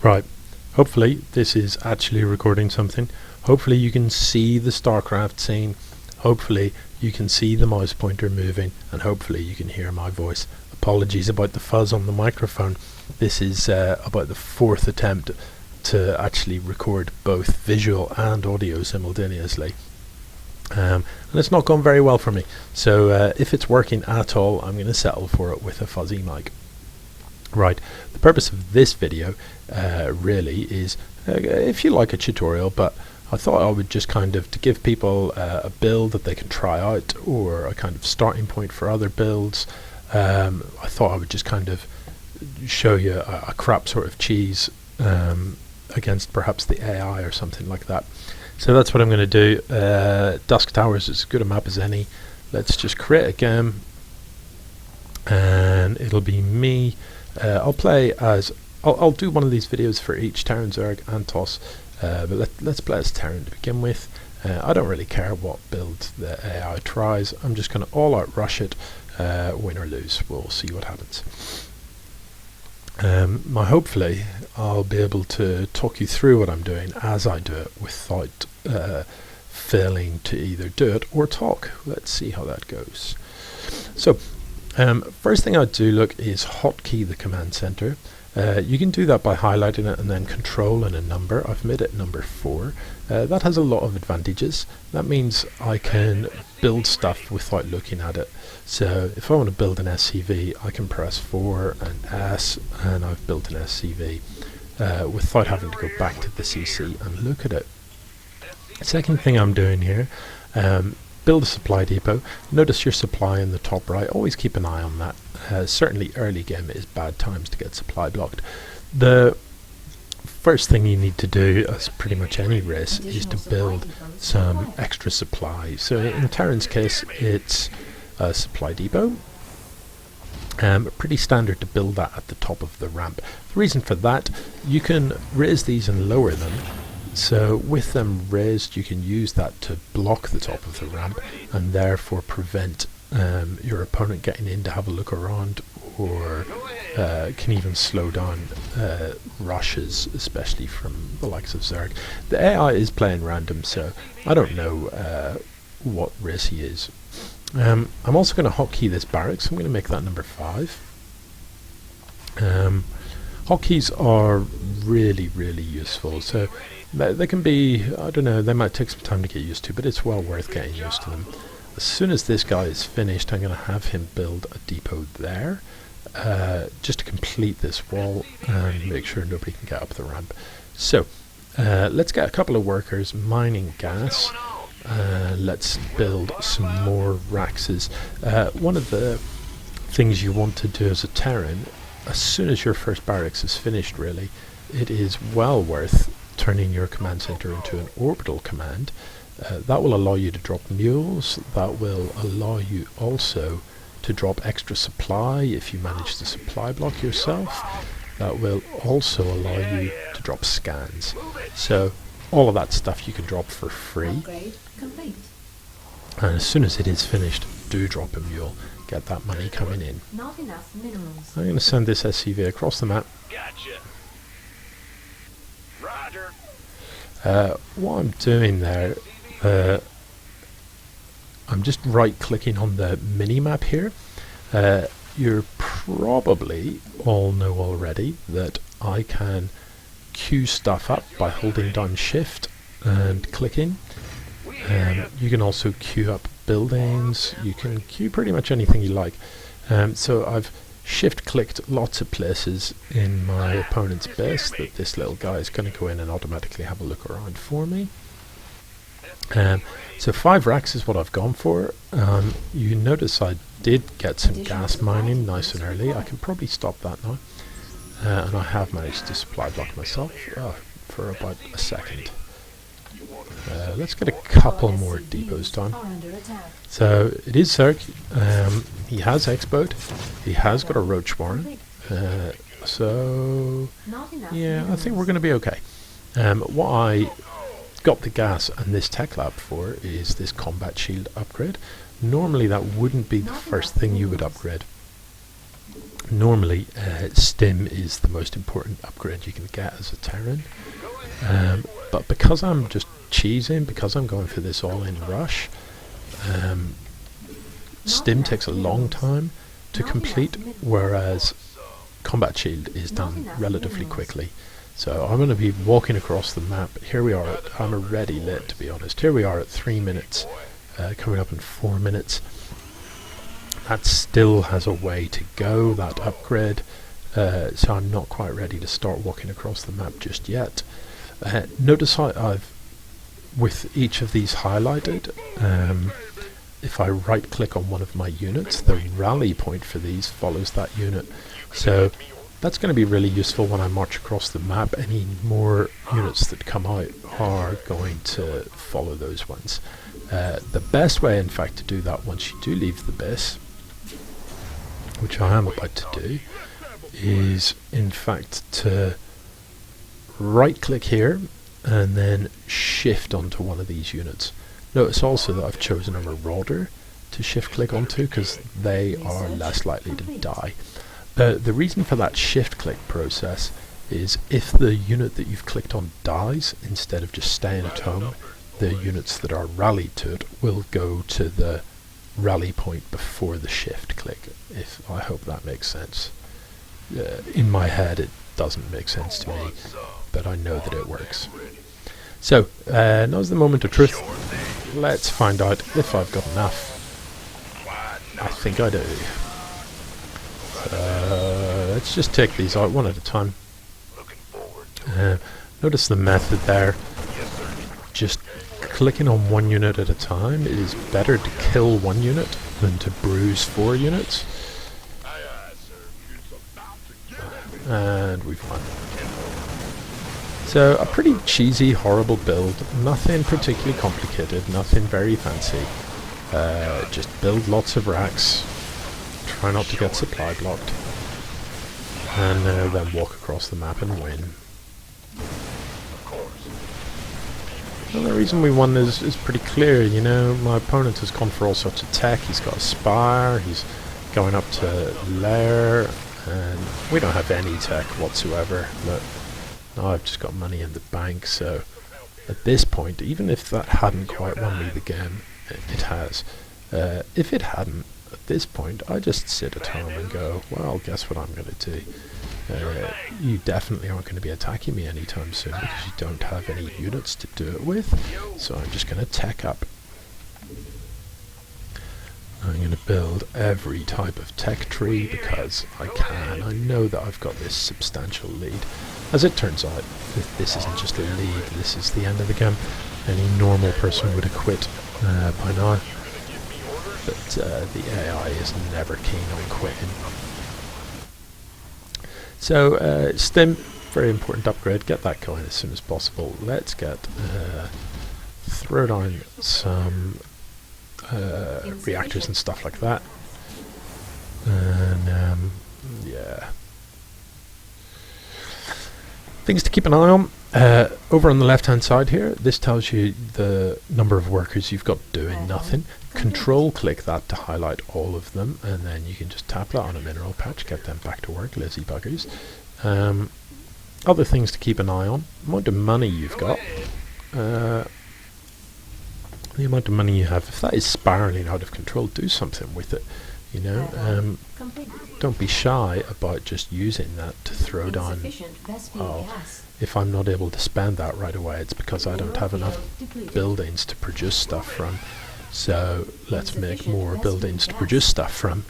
Right, hopefully this is actually recording something. Hopefully you can see the StarCraft scene. Hopefully you can see the mouse pointer moving, and hopefully you can hear my voice. Apologies about the fuzz on the microphone. This is about the fourth attempt to actually record both visual and audio simultaneously. And it's not gone very well for me. So if it's working at all, I'm going to settle for it with a fuzzy mic. Right, the purpose of this video really is, if you like a tutorial, but I thought I would just kind of, to give people a build that they can try out, or a kind of starting point for other builds. I thought I would just kind of show you a crap sort of cheese against perhaps the AI or something like that. So that's what I'm going to do. Dusk Towers is as good a map as any. Let's just create a game, and it'll be me. I'll play as, I'll do one of these videos for each Terran, Zerg and Toss, but let's play as Terran to begin with. I don't really care what build the AI tries. I'm just going to all out rush it, win or lose. We'll see what happens. Hopefully I'll be able to talk you through what I'm doing as I do it without failing to either do it or talk. Let's see how that goes. So first thing I do look is hotkey the command center. You can do that by highlighting it and then control and a number. I've made it number 4. That has a lot of advantages. That means I can build stuff without looking at it. So if I want to build an SCV, I can press 4 and S, and I've built an SCV without having to go back to the CC and look at it. Second thing I'm doing here, build a supply depot. Notice your supply in the top right. Always keep an eye on that. Certainly early game is bad times to get supply blocked. The first thing you need to do, as pretty much any race, is to build some extra supply. So in Terran's case, it's a supply depot. Pretty standard to build that at the top of the ramp. The reason for that, you can raise these and lower them. So with them raised, you can use that to block the top of the ramp and therefore prevent your opponent getting in to have a look around, or can even slow down rushes, especially from the likes of Zerg. The AI is playing random, so I don't know what race he is. I'm also going to hotkey this barracks. I'm going to make that number 5. Hotkeys are really, really useful. So they can be, I don't know, they might take some time to get used to, but it's well worth getting used to them. As soon as this guy is finished, I'm going to have him build a depot there, just to complete this wall and make sure nobody can get up the ramp. So let's get a couple of workers mining gas. Let's build some more Raxes. One of the things you want to do as a Terran, as soon as your first barracks is finished, really, it is well worth turning your command center into an orbital command. That will allow you to drop mules. That will allow you also to drop extra supply if you manage to supply block yourself. That will also allow you to drop scans. So all of that stuff you can drop for free. And as soon as it is finished, do drop a mule. Get that money coming in. Not enough minerals. I'm going to send this SCV across the map. Gotcha. Roger. What I'm doing there, I'm just right clicking on the mini map here. You probably all know already that I can queue stuff up by holding down shift and clicking. You can also queue up buildings. You can queue pretty much anything you like. So I've shift clicked lots of places in my opponent's base that this little guy is going to go in and automatically have a look around for me. So 5 racks is what I've gone for. You notice I did get some gas mining nice and early. I can probably stop that now. And I have managed to supply block myself for about a second. Let's get a couple more depots done. So it is Zerg. He has Expo. He has got a Roach Warren. So yeah, I think we're going to be okay. What I got the gas and this tech lab for is this combat shield upgrade. Normally that wouldn't be the first thing you would upgrade. Normally, stim is the most important upgrade you can get as a Terran. But because I'm just cheesing, because I'm going for this all-in rush, stim takes a long time to complete, whereas combat shield is done relatively quickly. So I'm going to be walking across the map. Here we are. I'm already lit, to be honest. Here we are at 3 minutes, coming up in 4 minutes. That still has a way to go, that upgrade. So I'm not quite ready to start walking across the map just yet. Notice how I've, with each of these highlighted, if I right click on one of my units, the rally point for these follows that unit. So that's going to be really useful when I march across the map. Any more units that come out are going to follow those ones. The best way, in fact, to do that once you do leave the base, which I am about to do, is in fact to right click here and then shift onto one of these units. Notice also that I've chosen a marauder to shift click onto because they are less likely to die. The reason for that shift click process is if the unit that you've clicked on dies, instead of just staying at home, the units that are rallied to it will go to the rally point before the shift click. I hope that makes sense. In my head it doesn't make sense to me, but I know that it works. So now's the moment of truth. Let's find out if I've got enough. I think I do. Let's just take these out one at a time. Notice the method there. Just clicking on one unit at a time. It is better to kill one unit than to bruise 4 units. And we've won. So a pretty cheesy, horrible build. Nothing particularly complicated, nothing very fancy. Just build lots of racks. Try not to get supply blocked. And then walk across the map and win. Well, the reason we won is pretty clear, you know. My opponent has gone for all sorts of tech. He's got a spire, he's going up to lair, and we don't have any tech whatsoever. But now I've just got money in the bank, so at this point, even if that hadn't quite won me the game, it has. If it hadn't, at this point, I just sit at home and go, well, guess what I'm going to do? You definitely aren't going to be attacking me anytime soon because you don't have any units to do it with, so I'm just going to tech up. I'm going to build every type of tech tree because I can. I know that I've got this substantial lead. As it turns out, this isn't just a lead, this is the end of the game. Any normal person would have quit by now, but the AI is never keen on quitting. So stim, very important upgrade, get that going as soon as possible. Let's get throw down some reactors and stuff like that. And yeah. Things to keep an eye on. Over on the left hand side here, this tells you the number of workers you've got doing nothing. Control click that to highlight all of them, and then you can just tap that on a mineral patch, get them back to work, lazy buggers. Other things to keep an eye on: amount of money you've got, the amount of money you have. If that is spiraling out of control, do something with it. You know, don't be shy about just using that to throw down. Oh, if I'm not able to spend that right away, it's because I don't have enough buildings to produce stuff from. So let's make more buildings to produce stuff from.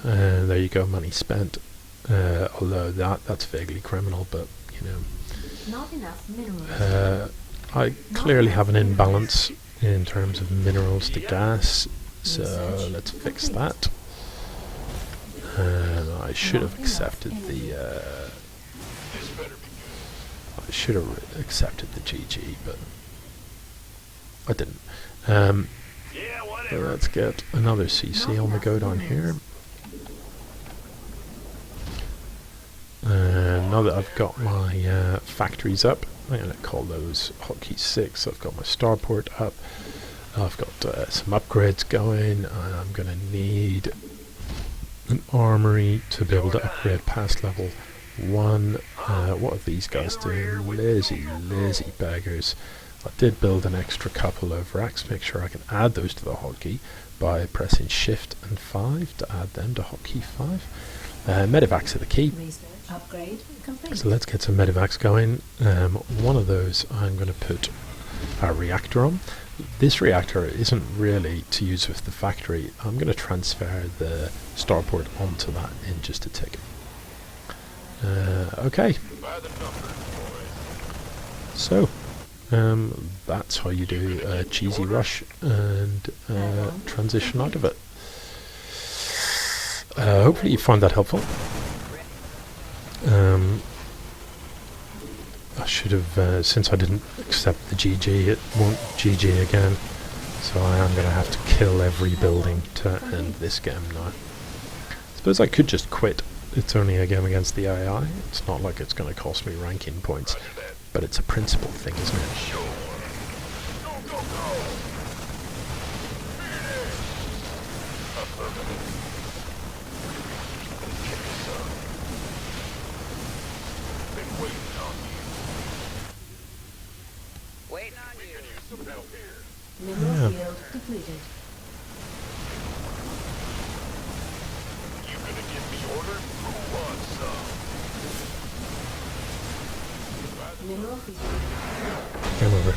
There you go, money spent. Although that's vaguely criminal, but you know, Not enough minerals. I clearly have an imbalance in terms of minerals to gas, so let's fix that. I should have accepted the GG, but I didn't. So let's get another CC on the go down here. Now that I've got my factories up, I'm going to call those hotkeys 6. I've got my starport up. I've got some upgrades going. I'm going to need an armory to be able to upgrade past level 1. What are these guys doing? Lazy beggars. I did build an extra couple of racks. Make sure I can add those to the hotkey by pressing Shift and 5 to add them to hotkey 5. Medivac's are the key. Upgrade complete. So let's get some medivacs going. One of those I'm going to put a reactor on. This reactor isn't really to use with the factory. I'm going to transfer the starport onto that in just a tick. Okay. So that's how you do a cheesy rush and transition out of it. Hopefully you find that helpful. I should have, since I didn't accept the GG, it won't GG again. So I am going to have to kill every building to end this game now. I suppose I could just quit. It's only a game against the AI. It's not like it's going to cost me ranking points. But it's a principle thing, isn't it? Mineral field depleted. You gonna give me orders? Who wants some? Mineral field. Game over.